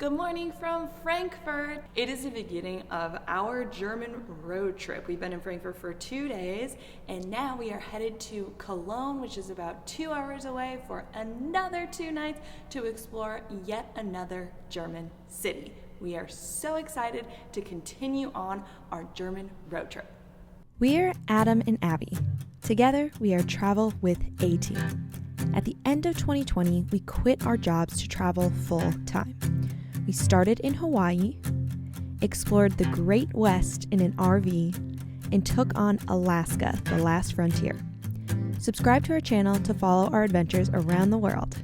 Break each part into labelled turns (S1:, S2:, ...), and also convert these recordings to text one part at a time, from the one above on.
S1: Good morning from Frankfurt. It is the beginning of our German road trip. We've been in Frankfurt for 2 days, and now we are headed to Cologne, which is about 2 hours away, for another 2 nights to explore yet another German city. We are so excited to continue on our German road trip.
S2: We're Adam and Abby. Together, we are Travel with A Team. At the end of 2020, we quit our jobs to travel full time. We started in Hawaii, explored the Great West in an RV, and took on Alaska, the last frontier. Subscribe to our channel to follow our adventures around the world.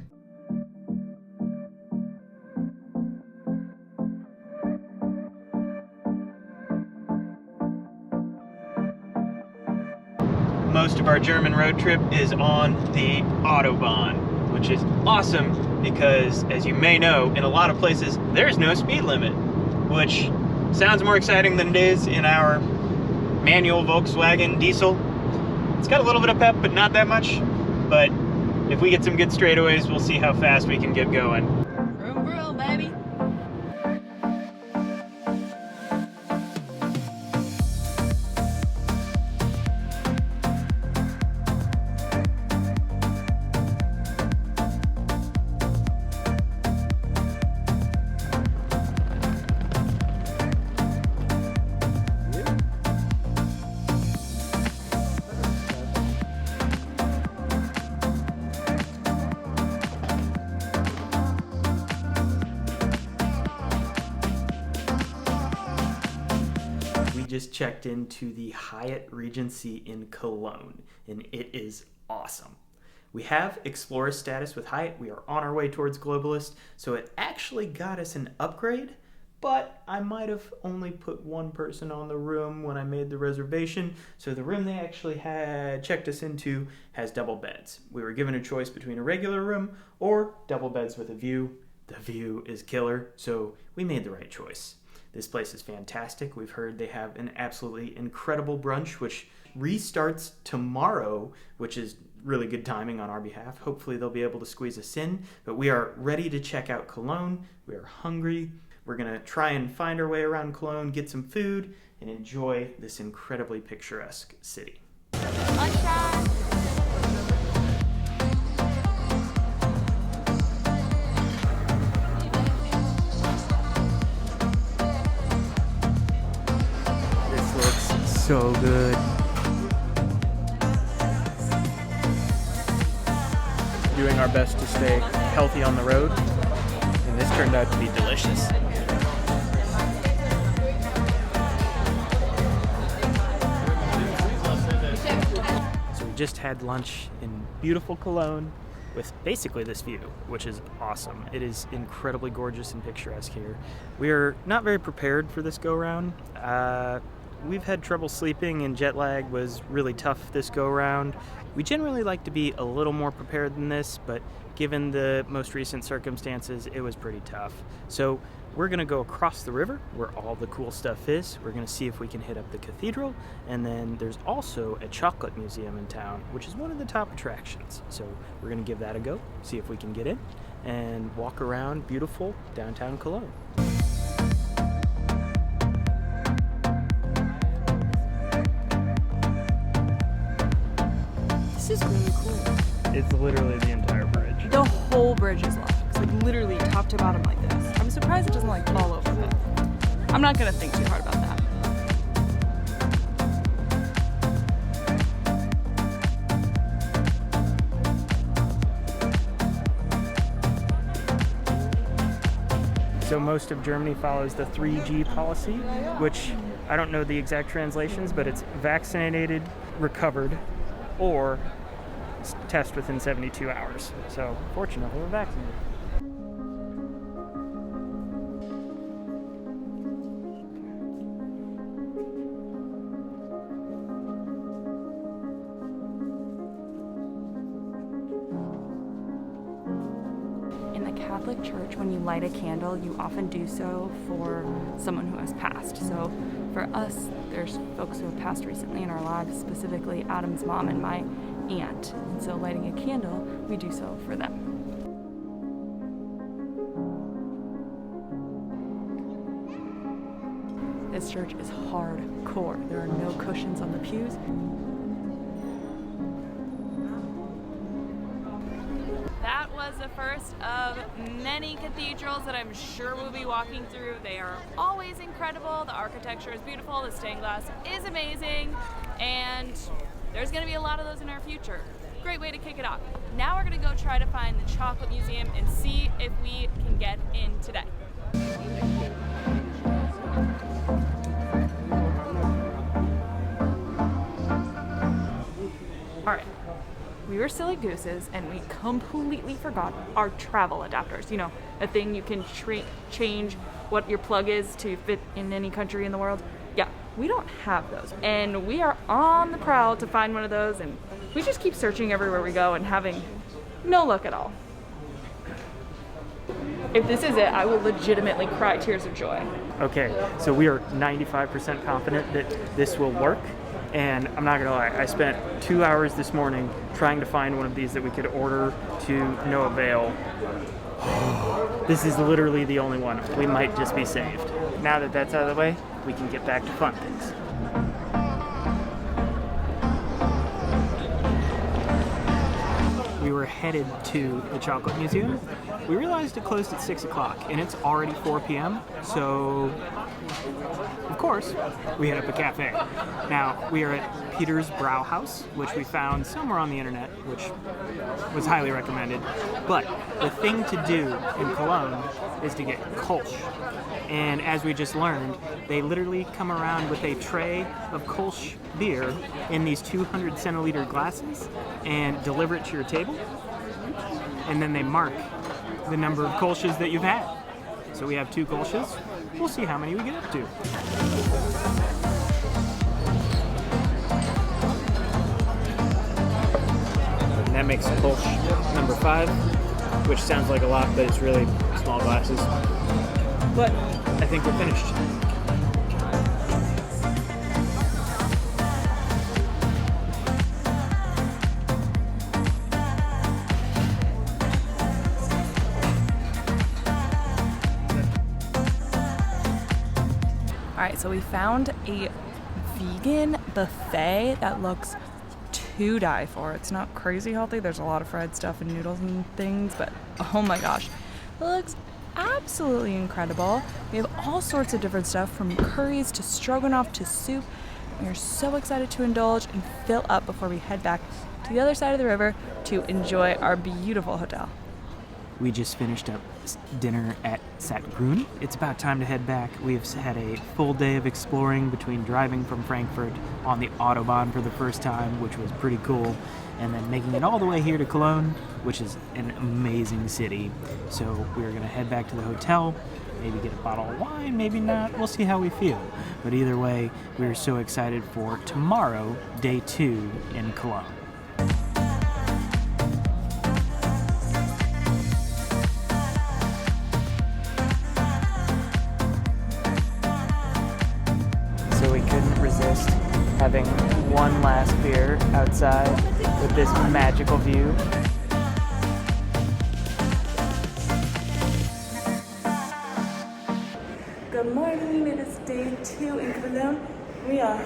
S3: Most of our German road trip is on the Autobahn, which is awesome because, as you may know, in a lot of places there's no speed limit, which sounds more exciting than it is in our manual Volkswagen diesel. It's got a little bit of pep, but not that much. But if we get some good straightaways, we'll see how fast we can get going.
S1: Vroom vroom, baby.
S3: Just checked into the Hyatt Regency in Cologne, and it is awesome. We have Explorer status with Hyatt. We are on our way towards Globalist, so it actually got us an upgrade, but I might have only put one person on the room when I made the reservation, so the room they actually had checked us into has double beds. We were given a choice between a regular room or double beds with a view. The view is killer, so we made the right choice. This place is fantastic. We've heard they have an absolutely incredible brunch, which restarts tomorrow, which is really good timing on our behalf. Hopefully they'll be able to squeeze us in, but we are ready to check out Cologne. We are hungry. We're gonna try and find our way around Cologne, get some food, and enjoy this incredibly picturesque city. So good. Doing our best to stay healthy on the road, and this turned out to be delicious. So we just had lunch in beautiful Cologne with basically this view, which is awesome. It is incredibly gorgeous and picturesque here. We are not very prepared for this go-round. We've had trouble sleeping, and jet lag was really tough this go-round. We generally like to be a little more prepared than this, but given the most recent circumstances, it was pretty tough. So we're gonna go across the river where all the cool stuff is. We're gonna see if we can hit up the cathedral, and then there's also a chocolate museum in town, which is one of the top attractions. So we're gonna give that a go, see if we can get in, and walk around beautiful downtown Cologne.
S1: This is really cool.
S3: It's literally the entire bridge.
S1: The whole bridge is locked. It's like literally top to bottom like this. I'm surprised it doesn't like fall over, but I'm not gonna think too hard about that.
S3: So most of Germany follows the 3G policy, which I don't know the exact translations, but it's vaccinated, recovered, or test within 72 hours. So fortunately, we're vaccinated.
S1: In the Catholic Church, when you light a candle, you often do so for someone who has passed. So for us, there's folks who have passed recently in our lives, specifically Adam's mom and my aunt. And so lighting a candle, we do so for them. This church is hardcore. There are no cushions on the pews. That was the first of many cathedrals that I'm sure we'll be walking through. They are always incredible. The architecture is beautiful. The stained glass is amazing. And there's going to be a lot of those in our future. Great way to kick it off. Now we're going to go try to find the chocolate museum and see if we can get in today. All right. We were silly gooses and we completely forgot our travel adapters. You know, a thing you can change what your plug is to fit in any country in the world. Yeah, we don't have those. And we are on the prowl to find one of those, and we just keep searching everywhere we go and having no luck at all. If this is it, I will legitimately cry tears of joy.
S3: Okay, so we are 95% confident that this will work. And I'm not gonna lie, I spent 2 hours this morning trying to find one of these that we could order to no avail. This is literally the only one. We might just be saved. Now that that's out of the way, we can get back to fun things. We were headed to the Chocolate Museum. We realized it closed at 6 o'clock, and it's already 4 p.m., so of course, we hit up a cafe. Now, we are at Peter's Brow House, which we found somewhere on the internet, which was highly recommended. But the thing to do in Cologne is to get Kolsch. And as we just learned, they literally come around with a tray of Kolsch beer in these 200 centiliter glasses and deliver it to your table. And then they mark the number of Kolsches that you've had. So we have 2 Kolsches. We'll see how many we get up to. And that makes Kolsch number 5, which sounds like a lot, but it's really small glasses. But I think we're finished.
S1: All right, so we found a vegan buffet that looks to die for. It's not crazy healthy. There's a lot of fried stuff and noodles and things, but oh my gosh, it looks absolutely incredible. We have all sorts of different stuff, from curries to stroganoff to soup. We are so excited to indulge and fill up before we head back to the other side of the river to enjoy our beautiful hotel.
S3: We just finished up dinner at Saarbrücken. It's about time to head back. We've had a full day of exploring between driving from Frankfurt on the Autobahn for the first time, which was pretty cool, and then making it all the way here to Cologne, which is an amazing city. So we're gonna head back to the hotel, maybe get a bottle of wine, maybe not. We'll see how we feel. But either way, we're so excited for tomorrow, day 2 in Cologne. Resist having one last beer outside with this magical view.
S1: Good morning, it is day 2 in Cologne. We are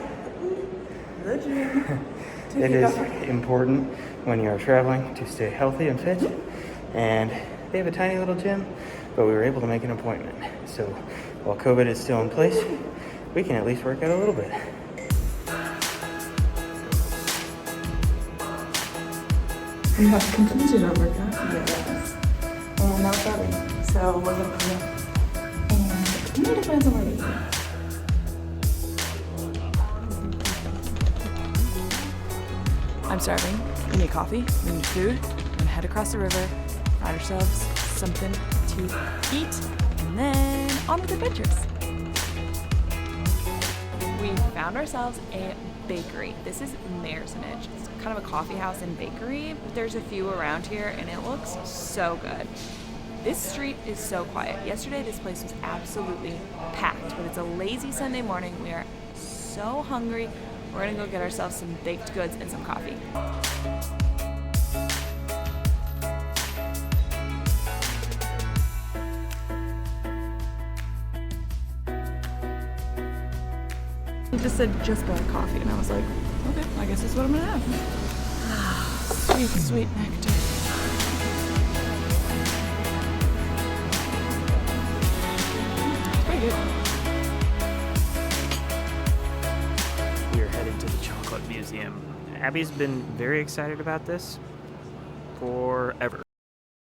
S1: the gym.
S3: It is important when you are traveling to stay healthy and fit, and they have a tiny little gym, but we were able to make an appointment. So while COVID is still in place, we can at least work out a little bit.
S1: We have completed our workout, yes. And now it's starting. So we're gonna come up and we need to find somewhere to eat. I'm starving. We need coffee, we need food. We're gonna head across the river, find ourselves something to eat, and then on with adventures. We found ourselves a bakery. This is Merzenich. It's kind of a coffee house and bakery. There's a few around here and it looks so good. This street is so quiet. Yesterday this place was absolutely packed, but it's a lazy Sunday morning. We are so hungry. We're gonna go get ourselves some baked goods and some coffee. It just said just black coffee, and I was like, okay, I guess that's what I'm gonna have. Sweet, sweet nectar. It's pretty good.
S3: We are headed to the Chocolate Museum. Abby's been very excited about this forever.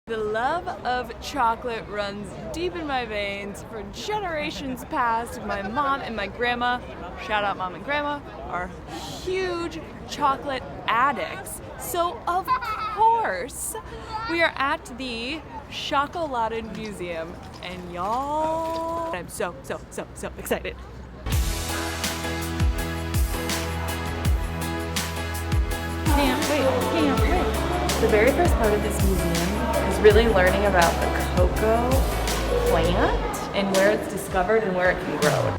S1: The love of chocolate runs deep in my veins. For generations past, my mom and my grandma, shout out mom and grandma, are huge chocolate addicts. So of course, we are at the Chocolate Museum, and y'all, I'm so excited. Can't wait. The very first part of this museum is really learning about the cocoa plant and where it's discovered and where it can grow.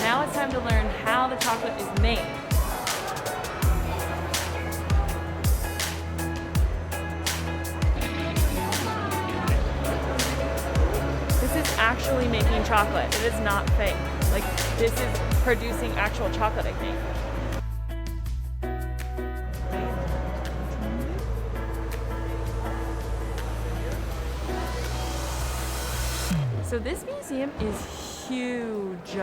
S1: Now it's time to learn how the chocolate is made. This is actually making chocolate. It is not fake. Like, this is producing actual chocolate, I think. So this museum is huge.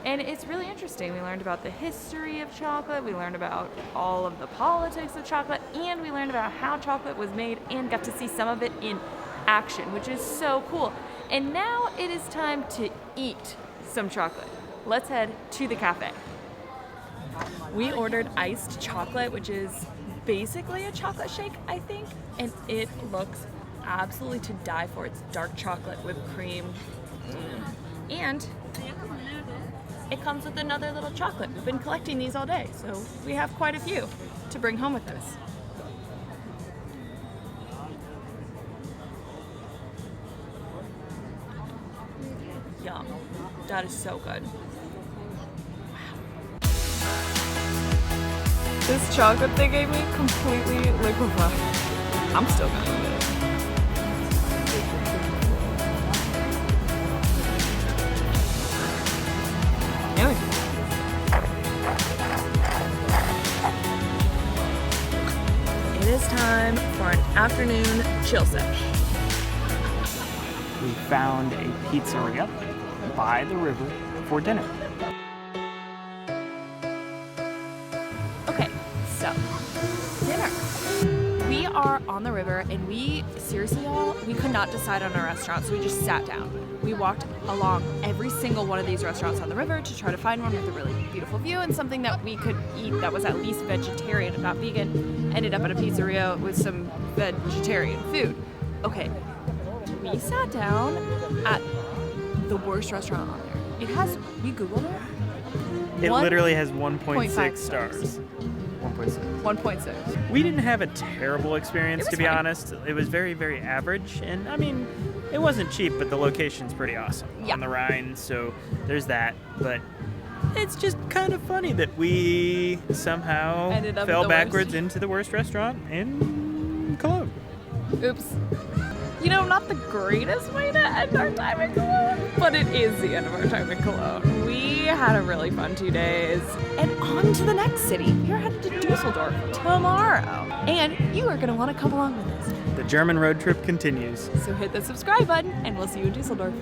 S1: And it's really interesting. We learned about the history of chocolate, we learned about all of the politics of chocolate, and we learned about how chocolate was made and got to see some of it in action, which is so cool. And now it is time to eat some chocolate. Let's head to the cafe. We ordered iced chocolate, which is basically a chocolate shake, I think, and it looks absolutely to die for. It's dark chocolate with cream, and it comes with another little chocolate. We've been collecting these all day, so we have quite a few to bring home with us. Yum. That is so good. Wow. This chocolate they gave me completely liquefied. I'm still gonna eat it. Yummy. It is time for an afternoon chill sesh.
S3: We found a pizzeria by the river for dinner.
S1: Okay, so dinner. We are on the river, and we seriously, y'all, we could not decide on a restaurant, so we just sat down. We walked along every single one of these restaurants on the river to try to find one with a really beautiful view and something that we could eat that was at least vegetarian and not vegan. Ended up at a pizzeria with some vegetarian food. Okay, we sat down at the worst restaurant on there. It has, we Googled it.
S3: It literally has 1.6
S1: 1.5
S3: stars. 1.6.
S1: 1.6.
S3: We didn't have a terrible experience,
S1: It was
S3: to be
S1: fine.
S3: honest. It was very, very average. And I mean, it wasn't cheap, but the location's pretty awesome
S1: Yeah.
S3: on the Rhine. So there's that. But it's just kind of funny that we somehow
S1: Ended up at
S3: fell
S1: the
S3: backwards
S1: worst.
S3: into the worst restaurant in Cologne.
S1: Oops. You know, not the greatest way to end our time in Cologne, but it is the end of our time in Cologne. We had a really fun 2 days. And on to the next city. We are headed to Dusseldorf tomorrow. And you are going to want to come along with us.
S3: The German road trip continues.
S1: So hit the subscribe button, and we'll see you in Dusseldorf.